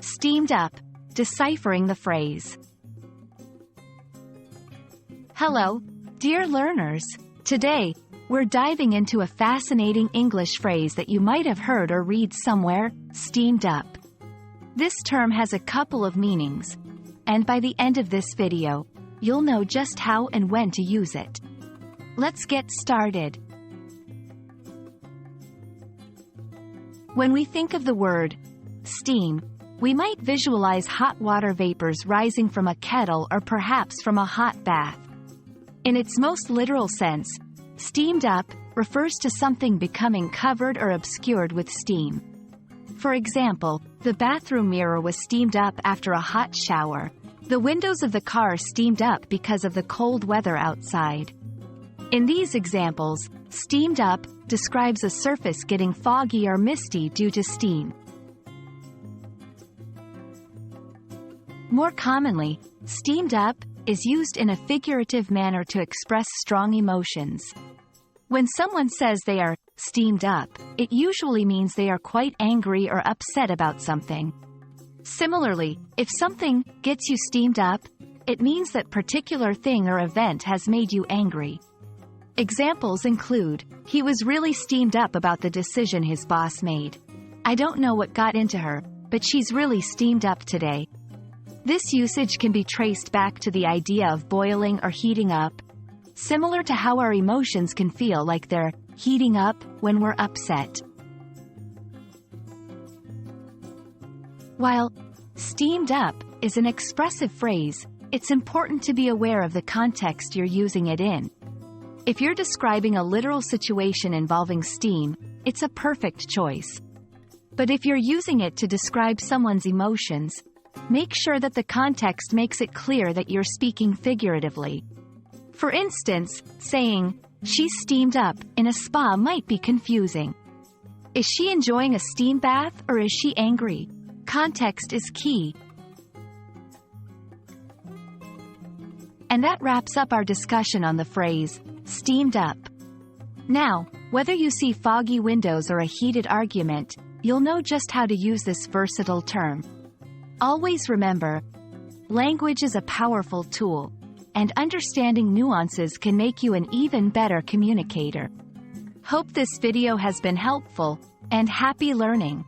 Steamed up, deciphering the phrase. Hello, dear learners. Today, we're diving into a fascinating English phrase that you might have heard or read somewhere, steamed up. This term has a couple of meanings, and by the end of this video, you'll know just how and when to use it. Let's get started. When we think of the word steam, we might visualize hot water vapors rising from a kettle or perhaps from a hot bath. In its most literal sense, steamed up refers to something becoming covered or obscured with steam. For example, the bathroom mirror was steamed up after a hot shower. The windows of the car steamed up because of the cold weather outside. In these examples, steamed up describes a surface getting foggy or misty due to steam. More commonly, steamed up is used in a figurative manner to express strong emotions. When someone says they are steamed up, it usually means they are quite angry or upset about something. Similarly, if something gets you steamed up, it means that particular thing or event has made you angry. Examples include, he was really steamed up about the decision his boss made. I don't know what got into her, but she's really steamed up today. This usage can be traced back to the idea of boiling or heating up, similar to how our emotions can feel like they're heating up when we're upset. While steamed up is an expressive phrase, it's important to be aware of the context you're using it in. If you're describing a literal situation involving steam, it's a perfect choice. But if you're using it to describe someone's emotions, make sure that the context makes it clear that you're speaking figuratively. For instance, saying, "She's steamed up" in a spa might be confusing. Is she enjoying a steam bath or is she angry? Context is key. And that wraps up our discussion on the phrase, steamed up. Now, whether you see foggy windows or a heated argument, you'll know just how to use this versatile term. Always remember, language is a powerful tool, and understanding nuances can make you an even better communicator. Hope this video has been helpful, and happy learning!